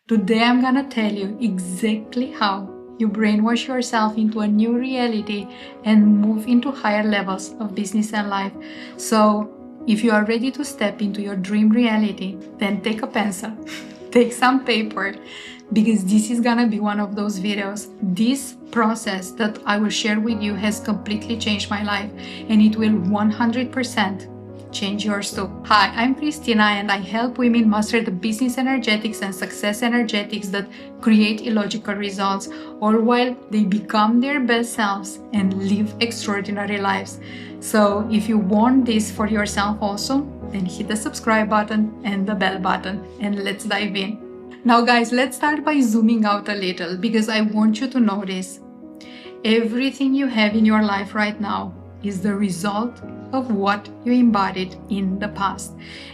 Today I'm gonna tell you exactly how you brainwash yourself into a new reality and move into higher levels of business and life. So if you are ready to step into your dream reality, then take a pencil, take some paper, because this is gonna be one of those videos. This process that I will share with you has completely changed my life, and it will 100% change yours too. Hi, I'm Cristina, and I help women master the business energetics and success energetics that create illogical results, all while they become their best selves and live extraordinary lives. So if you want this for yourself also, then hit the subscribe button and the bell button, and let's dive in. Now guys, let's start by zooming out a little, because I want you to notice everything you have in your life right now is the result of what you embodied in the past.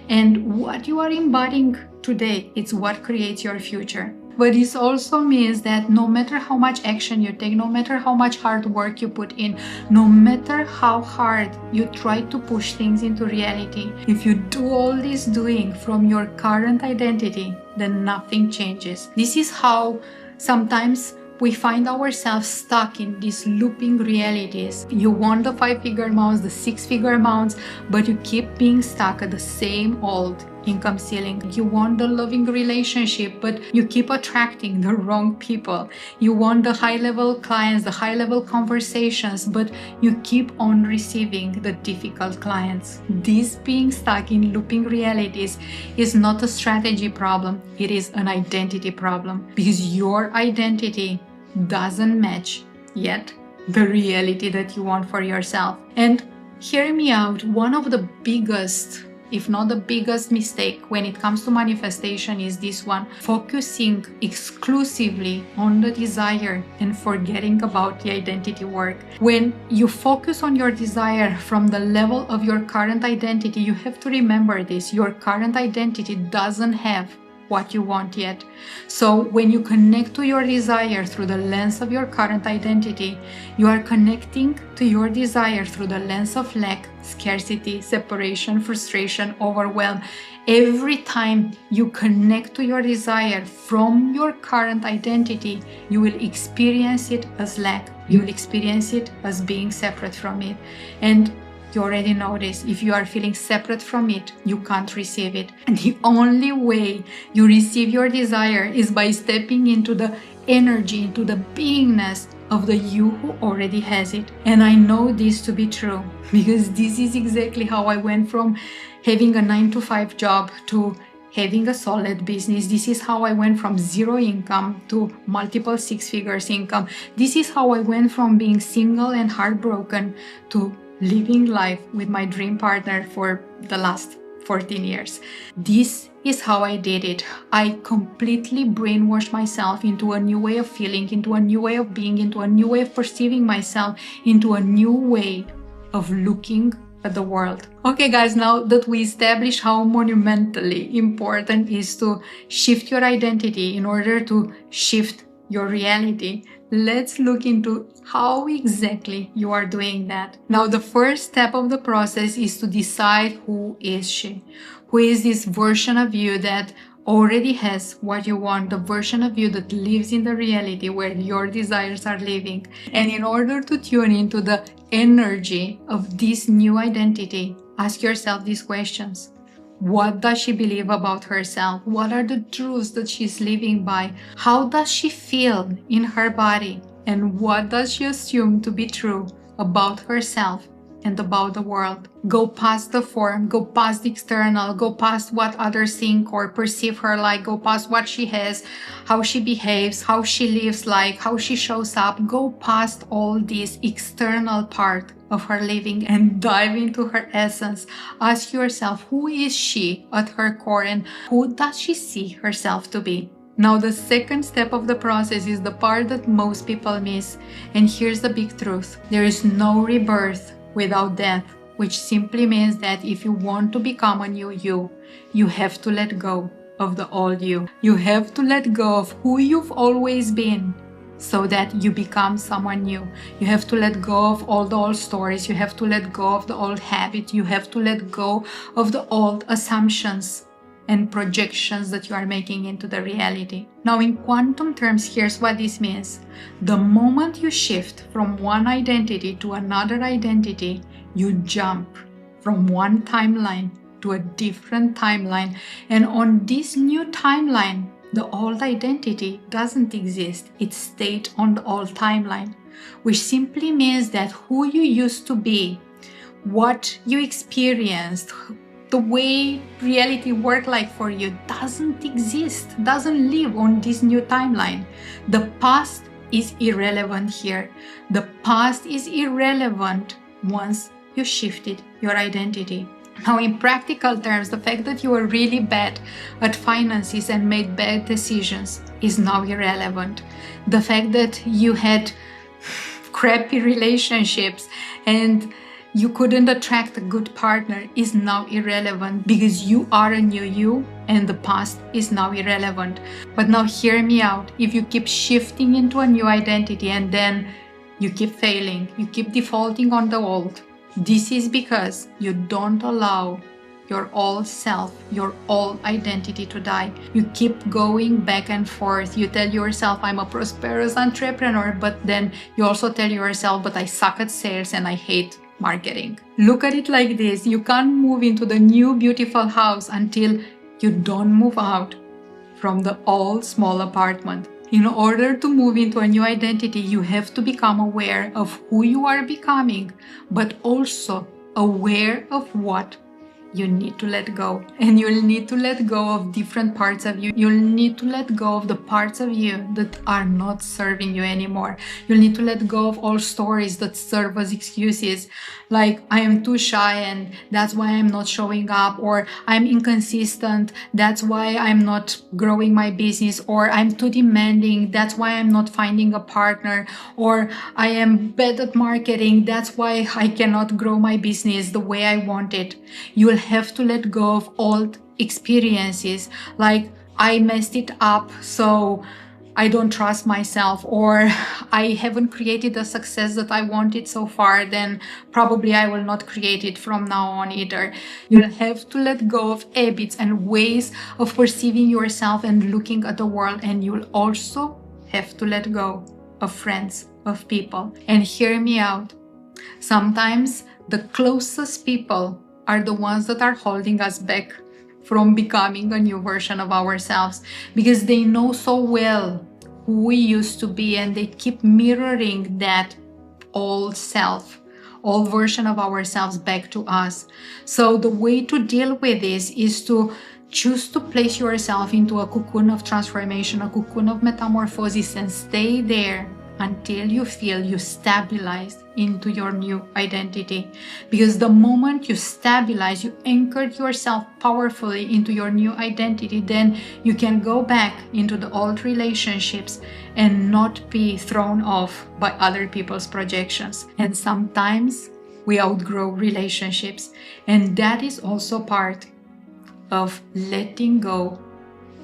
And what you are embodying today, it's what creates your future. But this also means that no matter how much action you take, no matter how much hard work you put in, no matter how hard you try to push things into reality, if you do all this doing from your current identity, then nothing changes. This is how sometimes we find ourselves stuck in these looping realities. You want the 5-figure amounts, the 6-figure amounts, but you keep being stuck at the same old income ceiling. You want the loving relationship, but you keep attracting the wrong people. You want the high-level clients, the high-level conversations, but you keep on receiving the difficult clients. This being stuck in looping realities is not a strategy problem, it is an identity problem, because your identity doesn't match yet the reality that you want for yourself. And hear me out, one of the biggest, if not the biggest mistake when it comes to manifestation is this one: focusing exclusively on the desire and forgetting about the identity work. When you focus on your desire from the level of your current identity, you have to remember this: your current identity doesn't have what you want yet. So when you connect to your desire through the lens of your current identity, you are connecting to your desire through the lens of lack, scarcity, separation, frustration, overwhelm. Every time you connect to your desire from your current identity, you will experience it as lack. You will experience it as being separate from it. And you already know this: if you are feeling separate from it, you can't receive it. And the only way you receive your desire is by stepping into the energy, into the beingness of the you who already has it. And I know this to be true, because this is exactly how I went from having a 9-to-5 job to having a solid business. This is how I went from 0 income to multiple 6 figures income. This is how I went from being single and heartbroken to living life with my dream partner for the last 14 years. This is how I did it. I completely brainwashed myself into a new way of feeling, into a new way of being, into a new way of perceiving myself, into a new way of looking at the world. Okay guys, now that we established how monumentally important it is to shift your identity in order to shift your reality, let's look into how exactly you are doing that. Now, the first step of the process is to decide who is she. Who is this version of you that already has what you want, the version of you that lives in the reality where your desires are living. And in order to tune into the energy of this new identity, ask yourself these questions. What does she believe about herself? What are the truths that she's living by? How does she feel in her body? And what does she assume to be true about herself and about the world? Go past the form, go past the external, go past what others think or perceive her like, go past what she has, how she behaves, how she lives like, how she shows up. Go past all this external part of her living and dive into her essence. Ask yourself, who is she at her core and who does she see herself to be? Now, the second step of the process is the part that most people miss. And here's the big truth: there is no rebirth without death, which simply means that if you want to become a new you, you have to let go of the old you. You have to let go of who you've always been so that you become someone new. You have to let go of all the old stories. You have to let go of the old habits. You have to let go of the old assumptions and projections that you are making into the reality. Now, in quantum terms, here's what this means. The moment you shift from one identity to another identity, you jump from one timeline to a different timeline. And on this new timeline, the old identity doesn't exist. It stayed on the old timeline, which simply means that who you used to be, what you experienced, the way reality worked like for you doesn't exist, doesn't live on this new timeline. The past is irrelevant here. The past is irrelevant once you shifted your identity. Now, in practical terms, the fact that you were really bad at finances and made bad decisions is now irrelevant. The fact that you had crappy relationships and you couldn't attract a good partner is now irrelevant, because you are a new you and the past is now irrelevant. But now hear me out. If you keep shifting into a new identity and then you keep failing, you keep defaulting on the old, this is because you don't allow your old self, your old identity to die. You keep going back and forth. You tell yourself, I'm a prosperous entrepreneur, but then you also tell yourself, but I suck at sales and I hate marketing. Look at it like this. You can't move into the new beautiful house until you don't move out from the old small apartment. In order to move into a new identity, you have to become aware of who you are becoming, but also aware of what you need to let go. And you'll need to let go of different parts of you. You'll need to let go of the parts of you that are not serving you anymore. You'll need to let go of all stories that serve as excuses, like I am too shy and that's why I'm not showing up, or I'm inconsistent, that's why I'm not growing my business, or I'm too demanding, that's why I'm not finding a partner, or I am bad at marketing, that's why I cannot grow my business the way I want it. You'll have to let go of old experiences, like I messed it up, so I don't trust myself, or I haven't created the success that I wanted so far, then probably I will not create it from now on either. You'll have to let go of habits and ways of perceiving yourself and looking at the world, and you'll also have to let go of friends, of people. And hear me out. Sometimes the closest people are the ones that are holding us back from becoming a new version of ourselves, because they know so well who we used to be and they keep mirroring that old self, old version of ourselves back to us. So the way to deal with this is to choose to place yourself into a cocoon of transformation, a cocoon of metamorphosis, and stay there until you feel you stabilize into your new identity. Because the moment you stabilize, you anchored yourself powerfully into your new identity, then you can go back into the old relationships and not be thrown off by other people's projections. And sometimes we outgrow relationships, and that is also part of letting go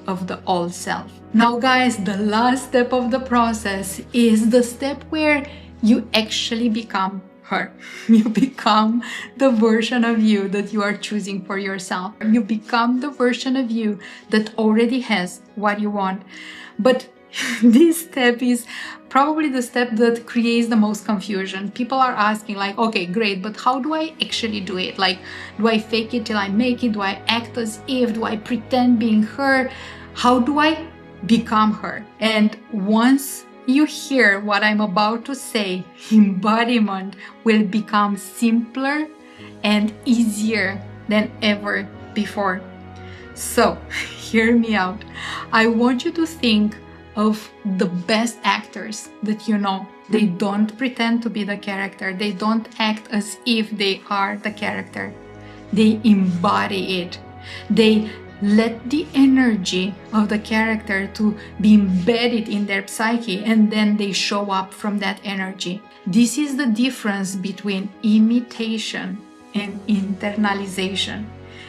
of the old self. Now guys, the last step of the process is the step where you actually become her. You become the version of you that you are choosing for yourself. You become the version of you that already has what you want. But this step is probably the step that creates the most confusion. People are asking like, okay, great, but how do I actually do it? Like, do I fake it till I make it? Do I act as if? Do I pretend being her? How do I become her? And once you hear what I'm about to say, embodiment will become simpler and easier than ever before. So, hear me out. I want you to think of the best actors that you know. They don't pretend to be the character. They don't act as if they are the character. They embody it. They let the energy of the character to be embedded in their psyche, and then they show up from that energy. This is the difference between imitation and internalization.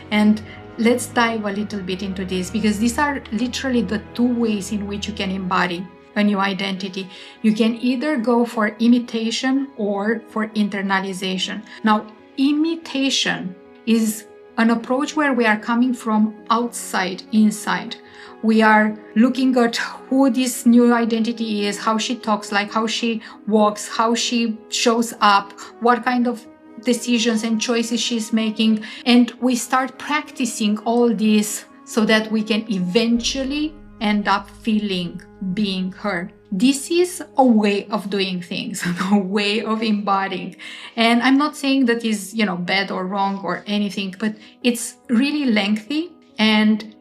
And let's dive a little bit into this, because these are literally the two ways in which you can embody a new identity. You can either go for imitation or for internalization. Now, imitation is an approach where we are coming from outside inside. We are looking at who this new identity is, how she talks, like how she walks, how she shows up, what kind of decisions and choices she's making. And we start practicing all this so that we can eventually end up being her. This is a way of doing things, a way of embodying. And I'm not saying that is, bad or wrong or anything, but it's really lengthy, and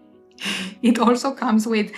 it also comes with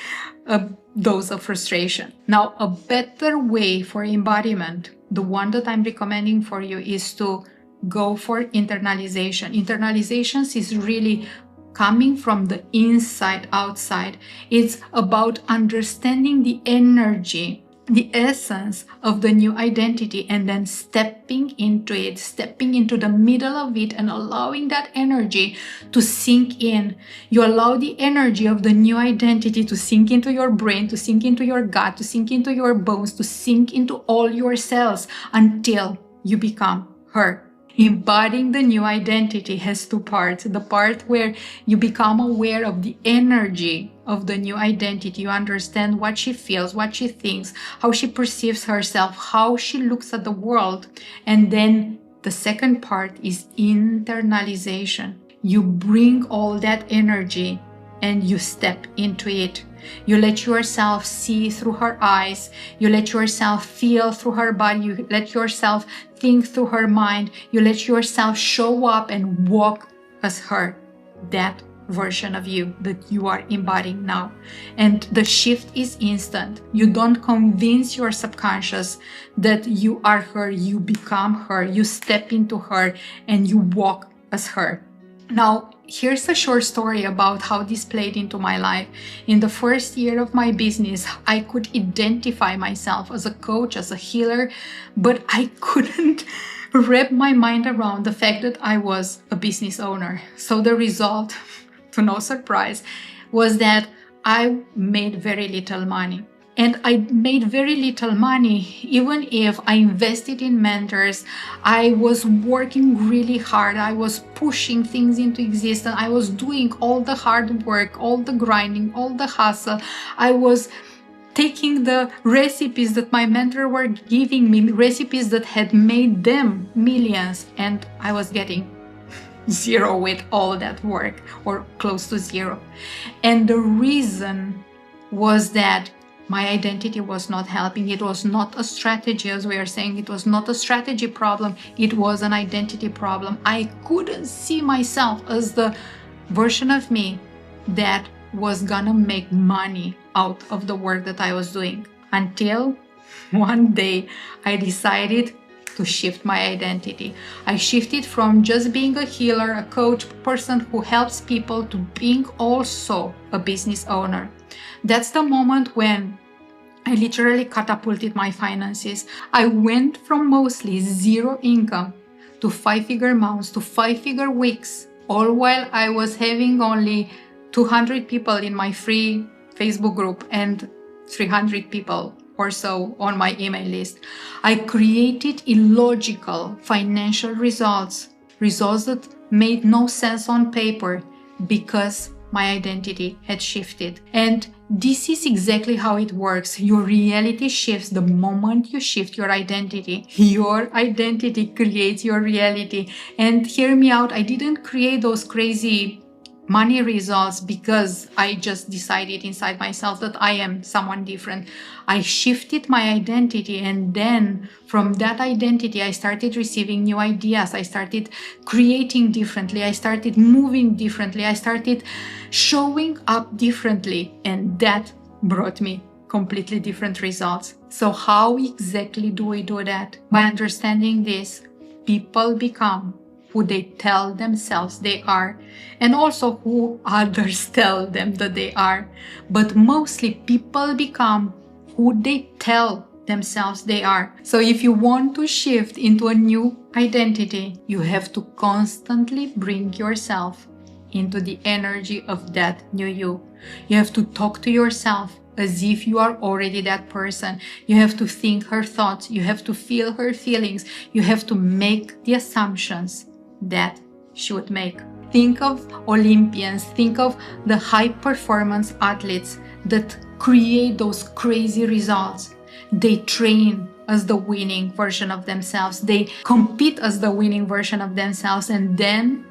a dose of frustration. Now, a better way for embodiment, the one that I'm recommending for you, is to go for internalization. Internalizations is really coming from the inside outside. It's about understanding the energy, the essence of the new identity, and then stepping into it, stepping into the middle of it and allowing that energy to sink in. You allow the energy of the new identity to sink into your brain, to sink into your gut, to sink into your bones, to sink into all your cells until you become her. Embodying the new identity has two parts. The part where you become aware of the energy of the new identity. You understand what she feels, what she thinks, how she perceives herself, how she looks at the world. And then the second part is internalization. You bring all that energy and you step into it. You let yourself see through her eyes. You let yourself feel through her body. You let yourself think through her mind. You let yourself show up and walk as her, that version of you that you are embodying now. And the shift is instant. You don't convince your subconscious that you are her. You become her. You step into her and you walk as her. Now, here's a short story about how this played into my life. In the first year of my business, I could identify myself as a coach, as a healer, but I couldn't wrap my mind around the fact that I was a business owner. So the result, to no surprise, was that I made very little money. And I made very little money, even if I invested in mentors. I was working really hard. I was pushing things into existence. I was doing all the hard work, all the grinding, all the hustle. I was taking the recipes that my mentor were giving me, recipes that had made them millions, and I was getting zero with all that work, or close to zero. And the reason was that my identity was not helping. It was not a strategy, as we are saying. It was not a strategy problem. It was an identity problem. I couldn't see myself as the version of me that was gonna make money out of the work that I was doing, until one day I decided to shift my identity. I shifted from just being a healer, a coach, person who helps people, to being also a business owner. That's the moment when I literally catapulted my finances. I went from mostly zero income to 5-figure months, to 5-figure weeks, all while I was having only 200 people in my free Facebook group and 300 people or so on my email list. I created illogical financial results that made no sense on paper because my identity had shifted. And this is exactly how it works. Your reality shifts the moment you shift your identity. Your identity creates your reality. And hear me out, I didn't create those crazy money results because I just decided inside myself that I am someone different. I shifted my identity, and then from that identity I started receiving new ideas. I started creating differently. I started moving differently. I started showing up differently, and that brought me completely different results. So how exactly do we do that? By understanding this, people become who they tell themselves they are, and also who others tell them that they are. But mostly people become who they tell themselves they are. So if you want to shift into a new identity, you have to constantly bring yourself into the energy of that new you. You have to talk to yourself as if you are already that person. You have to think her thoughts. You have to feel her feelings. You have to make the assumptions that she would make. Think of Olympians, think of the high performance athletes that create those crazy results. They train as the winning version of themselves. They compete as the winning version of themselves, and then,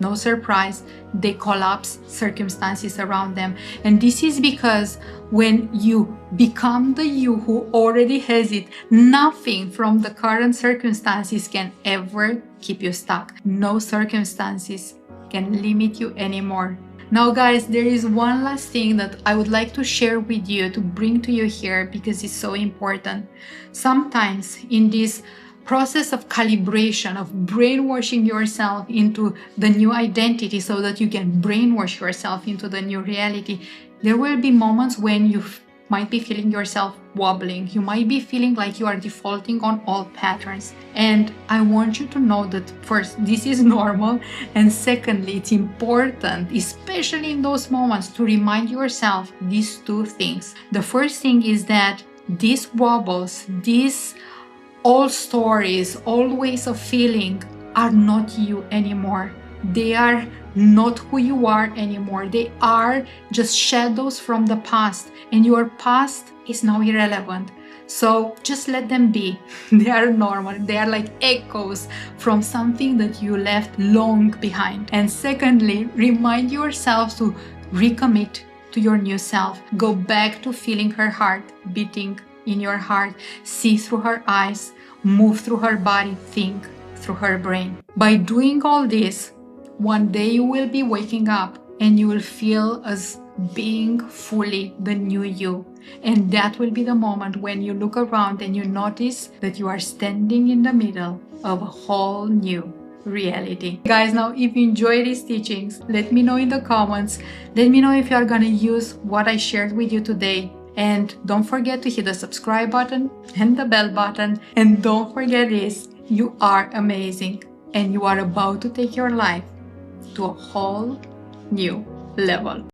no surprise, they collapse circumstances around them. And this is because when you become the you who already has it, nothing from the current circumstances can ever keep you stuck. No circumstances can limit you anymore. Now guys, there is one last thing that I would like to share with you, to bring to you here, because it's so important. Sometimes in this process of calibration, of brainwashing yourself into the new identity so that you can brainwash yourself into the new reality, there will be moments when you might be feeling yourself wobbling. You might be feeling like you are defaulting on old patterns. And I want you to know that first, this is normal. And secondly, it's important, especially in those moments, to remind yourself these two things. The first thing is that these wobbles, these old stories, old ways of feeling are not you anymore. They are not who you are anymore. They are just shadows from the past, and your past is now irrelevant. So just let them be. They are normal. They are like echoes from something that you left long behind. And secondly, remind yourself to recommit to your new self. Go back to feeling her heart beating in your heart. See through her eyes, move through her body, think through her brain. By doing all this, one day you will be waking up and you will feel as being fully the new you. And that will be the moment when you look around and you notice that you are standing in the middle of a whole new reality. Guys, now if you enjoy these teachings, let me know in the comments. Let me know if you are gonna use what I shared with you today. And don't forget to hit the subscribe button and the bell button. And don't forget this, you are amazing and you are about to take your life to a whole new level.